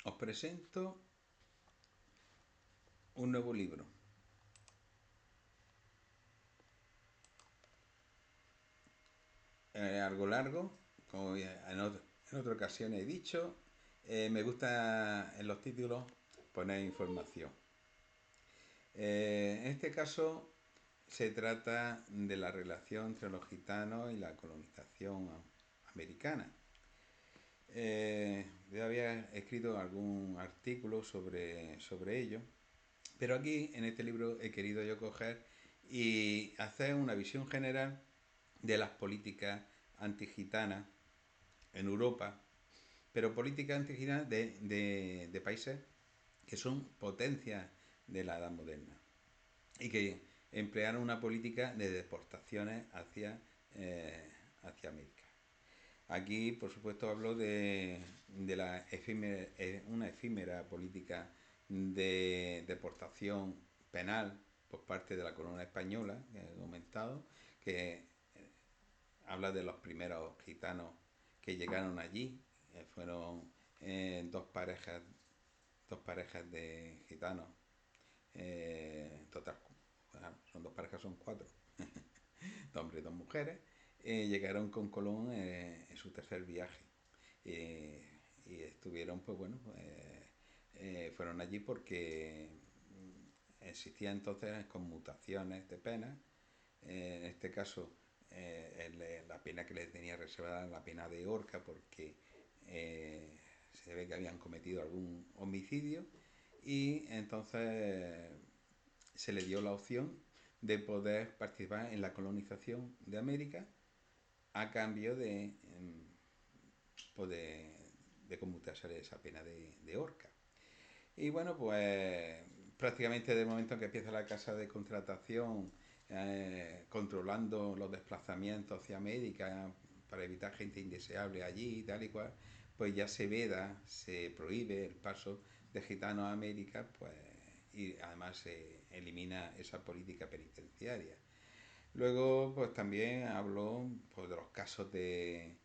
os presento un nuevo libro. Algo largo, como en otra ocasión he dicho. Me gusta en los títulos poner información. En este caso se trata de la relación entre los gitanos y la colonización americana. Yo había escrito algún artículo sobre ello, pero aquí en este libro he querido yo coger y hacer una visión general de las políticas antigitanas en Europa, pero políticas antigitanas de países que son potencias de la Edad Moderna y que emplearon una política de deportaciones hacia América. Aquí, por supuesto, hablo de una efímera política de deportación penal por parte de la corona española, que he comentado, que habla de los primeros gitanos que llegaron allí. Fueron dos parejas de gitanos. Total, bueno, son dos parejas, son cuatro. Dos hombres y dos mujeres. Llegaron con Colón en su tercer viaje. Y estuvieron, pues bueno, fueron allí porque existían entonces conmutaciones de penas. En este caso, la pena que les tenía reservada era la pena de horca porque se ve que habían cometido algún homicidio y entonces se les dio la opción de poder participar en la colonización de América a cambio pues de conmutarse esa pena de horca. Y bueno, pues prácticamente desde el momento en que empieza la casa de contratación, controlando los desplazamientos hacia América para evitar gente indeseable allí y tal y cual, pues ya se veda, se prohíbe el paso de gitanos a América, pues, y además se elimina esa política penitenciaria. Luego, pues también habló pues, de los casos de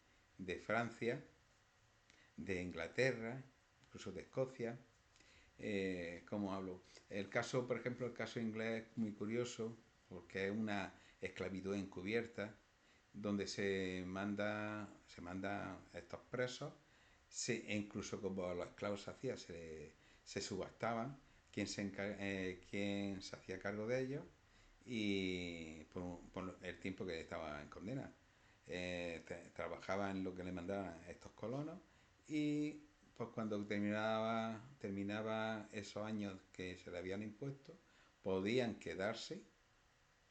Francia, de Inglaterra, incluso de Escocia. ¿Cómo hablo? El caso, por ejemplo, el caso inglés es muy curioso porque es una esclavitud encubierta donde se manda a estos presos, incluso como los esclavos se hacía, se subastaban quién se hacía cargo de ellos y por el tiempo que estaban en condena. Trabajaban lo que le mandaban estos colonos y pues cuando terminaba esos años que se le habían impuesto, podían quedarse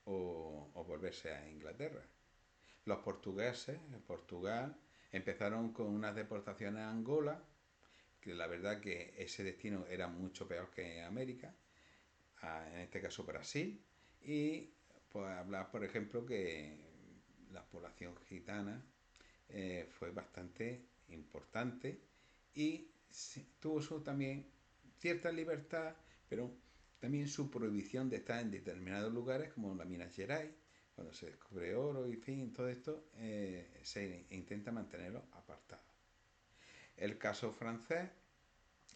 o volverse a Inglaterra. Los portugueses, en Portugal, empezaron con unas deportaciones a Angola, que la verdad que ese destino era mucho peor que América, en este caso Brasil, y pues hablar, por ejemplo, que la población gitana fue bastante importante y tuvo también cierta libertad, pero también su prohibición de estar en determinados lugares, como la Minas Gerais, cuando se descubre oro y fin, todo esto se intenta mantenerlo apartado. El caso francés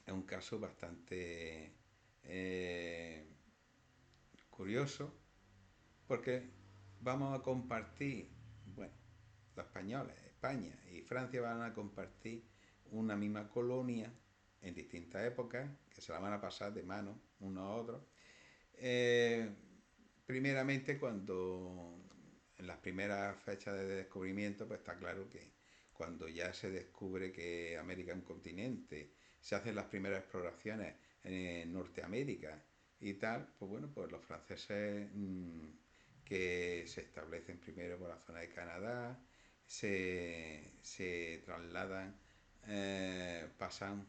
es un caso bastante curioso porque vamos a compartir, bueno, los españoles, España y Francia van a compartir una misma colonia en distintas épocas que se la van a pasar de mano unos a otros. Eh, Primeramente, cuando en las primeras fechas de descubrimiento, pues está claro que cuando ya se descubre que América es un continente, se hacen las primeras exploraciones en Norteamérica y tal, pues bueno, pues los franceses que se establecen primero por la zona de Canadá, se trasladan, pasan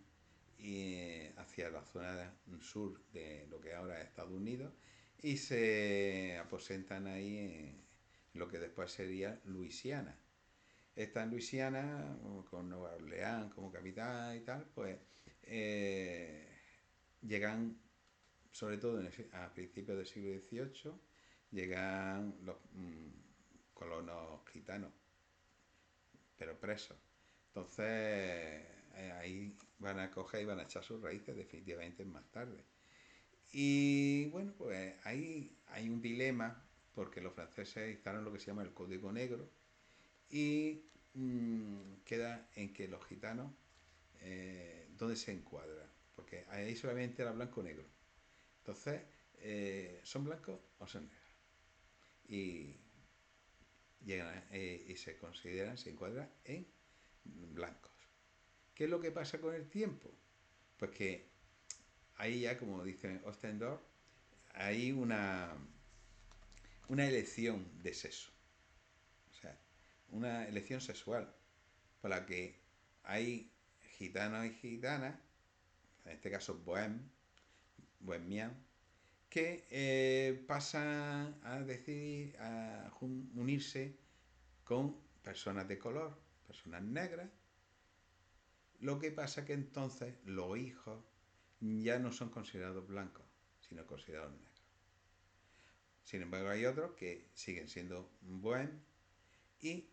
hacia la zona sur de lo que ahora es Estados Unidos y se aposentan ahí en lo que después sería Luisiana. Esta en Luisiana, con Nueva Orleans como capital y tal, pues llegan, sobre todo a principios del siglo XVIII, llegan los colonos gitanos, pero presos. Entonces ahí van a coger y van a echar sus raíces definitivamente más tarde. Y bueno, pues ahí hay un dilema porque los franceses instaron lo que se llama el Código Negro y queda en que los gitanos, ¿dónde se encuadran? Porque ahí solamente era blanco-negro. Entonces, ¿son blancos o son negros? Y, y se consideran, se encuadran en blancos. ¿Qué es lo que pasa con el tiempo? Pues que ahí ya, como dice Ostendorf, hay una elección de sexo. O sea, una elección sexual por la que hay gitanos y gitanas, en este caso bohemian, que pasan a decidir a unirse con personas de color, personas negras. Lo que pasa que entonces los hijos ya no son considerados blancos, sino considerados negros. Sin embargo, hay otros que siguen siendo bohem y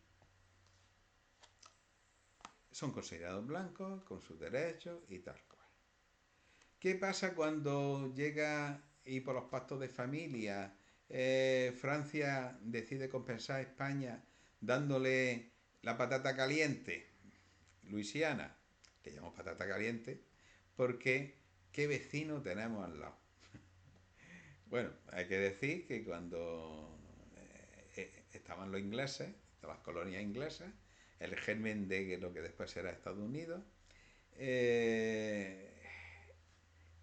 son considerados blancos con sus derechos y tal cual. ¿Qué pasa cuando llega y por los pactos de familia Francia decide compensar a España dándole la patata caliente, Luisiana, le llamamos patata caliente, porque ¿qué vecino tenemos al lado? Bueno, hay que decir que cuando estaban los ingleses, las colonias inglesas, el germen de lo que después será Estados Unidos, eh,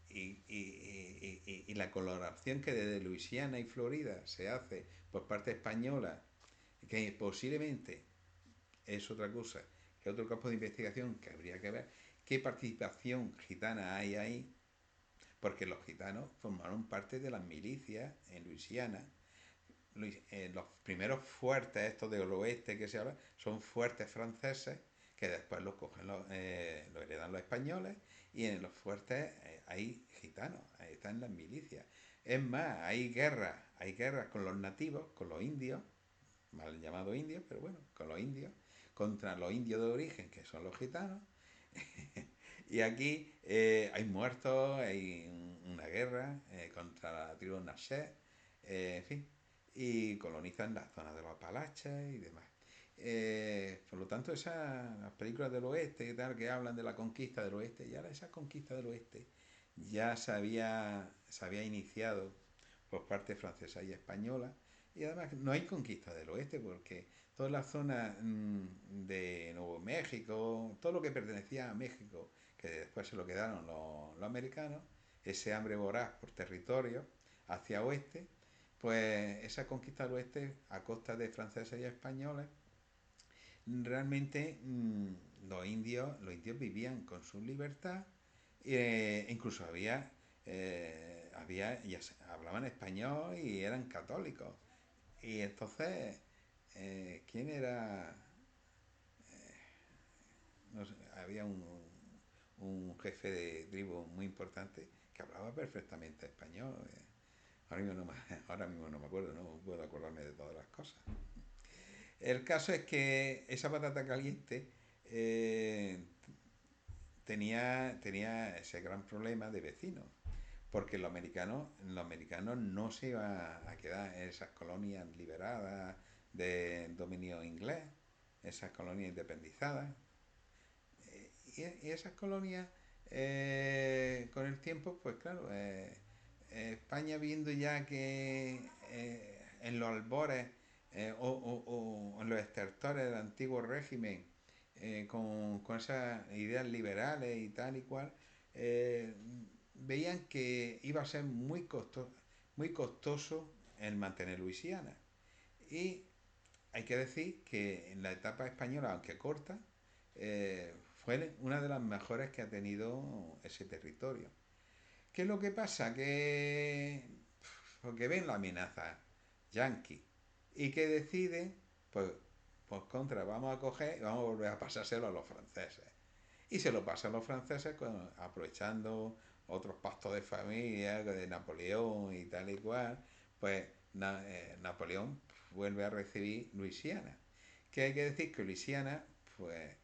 y la colaboración que desde Luisiana y Florida se hace por parte española, que posiblemente es otra cosa, que otro campo de investigación que habría que ver, qué participación gitana hay ahí, porque los gitanos formaron parte de las milicias en Luisiana. Los primeros fuertes estos del oeste que se habla son fuertes franceses que después los cogen los heredan los españoles y en los fuertes hay gitanos, ahí están las milicias. Es más, hay guerras con los nativos, con los indios, mal llamados indios, pero bueno, con los indios, contra los indios de origen, que son los gitanos. Y aquí hay muertos, hay una guerra contra la tribu Nashe, en fin, y colonizan la zona de los Apalaches y demás. Por lo tanto, esas películas del oeste y tal que hablan de la conquista del oeste, y ahora esa conquista del oeste ya se había iniciado por parte francesa y española, y además no hay conquista del oeste porque toda la zona de Nuevo México, todo lo que pertenecía a México, que después se lo quedaron los americanos, ese hambre voraz por territorio hacia oeste, pues esa conquista del oeste a costa de franceses y españoles, realmente los indios vivían con su libertad, incluso ya hablaban español y eran católicos. Y entonces, ¿quién era? No sé, había un jefe de tribu muy importante que hablaba perfectamente español. Ahora mismo no me acuerdo, no puedo acordarme de todas las cosas. El caso es que esa patata caliente tenía ese gran problema de vecinos, porque los americanos no se iban a quedar en esas colonias liberadas de dominio inglés, esas colonias independizadas. Y esas colonias, con el tiempo, pues claro, España viendo ya que en los albores o en los estertores del antiguo régimen, con esas ideas liberales y tal y cual, eh, veían que iba a ser muy costoso el mantener Luisiana. Y hay que decir que en la etapa española, aunque corta, fue una de las mejores que ha tenido ese territorio. ¿Qué es lo que pasa? Porque ven la amenaza yanqui y que deciden, pues, pues contra, vamos a coger y vamos a volver a pasárselo a los franceses. Y se lo pasan a los franceses aprovechando otros pactos de familia, de Napoleón y tal y cual, pues Napoleón vuelve a recibir Luisiana. Que hay que decir que Luisiana, pues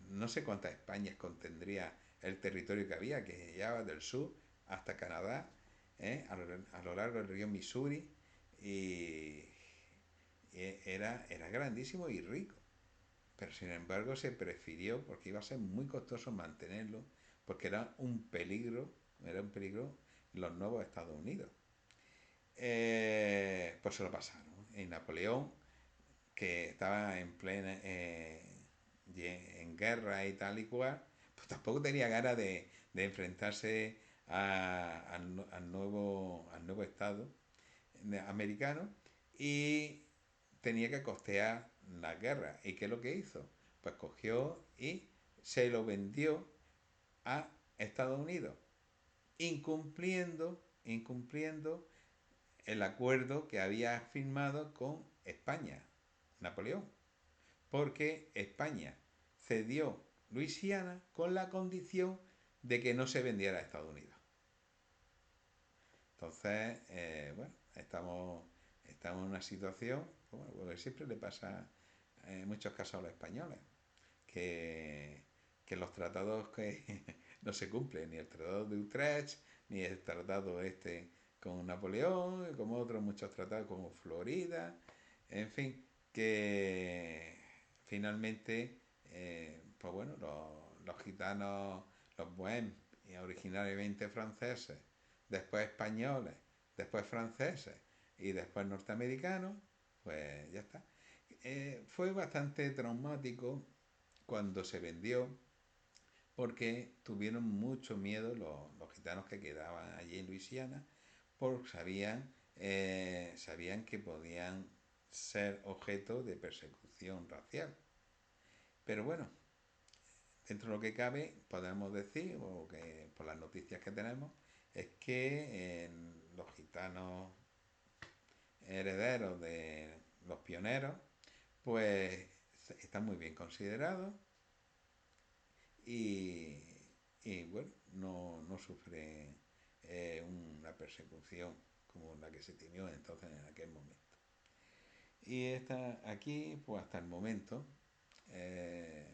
no sé cuántas Españas contendría el territorio que había, que llegaba del sur hasta Canadá, a lo largo del río Missouri, y, era grandísimo y rico. Pero sin embargo se prefirió, porque iba a ser muy costoso mantenerlo, porque era un peligro los nuevos Estados Unidos. Pues se lo pasaron. Y Napoleón, que estaba en plena en guerra y tal y cual, pues tampoco tenía ganas de enfrentarse al nuevo Estado americano, y tenía que costear la guerra. ¿Y qué es lo que hizo? Pues cogió y se lo vendió a Estados Unidos, incumpliendo el acuerdo que había firmado con España, Napoleón, porque España cedió Luisiana con la condición de que no se vendiera a Estados Unidos. Entonces, bueno, estamos en una situación, bueno, porque siempre le pasa en muchos casos a los españoles, que, que los tratados que no se cumplen, ni el tratado de Utrecht, ni el tratado este con Napoleón, como otros muchos tratados como Florida, en fin, que finalmente, pues bueno, los gitanos, los bohemes, originariamente franceses, después españoles, después franceses y después norteamericanos, pues ya está. Fue bastante traumático cuando se vendió, porque tuvieron mucho miedo los gitanos que quedaban allí en Luisiana, porque sabían que podían ser objeto de persecución racial. Pero bueno, dentro de lo que cabe, podemos decir, o que por las noticias que tenemos, es que los gitanos herederos de los pioneros, pues están muy bien considerados, y, y bueno, no sufre una persecución como la que se temió entonces en aquel momento. Y está aquí, pues hasta el momento, eh,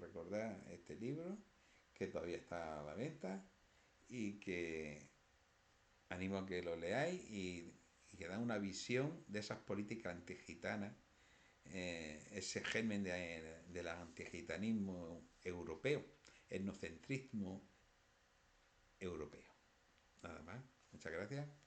recordar este libro, que todavía está a la venta, y que animo a que lo leáis, y que da una visión de esas políticas antigitanas, ese germen del antigitanismo europeo, etnocentrismo europeo. Nada más. Muchas gracias.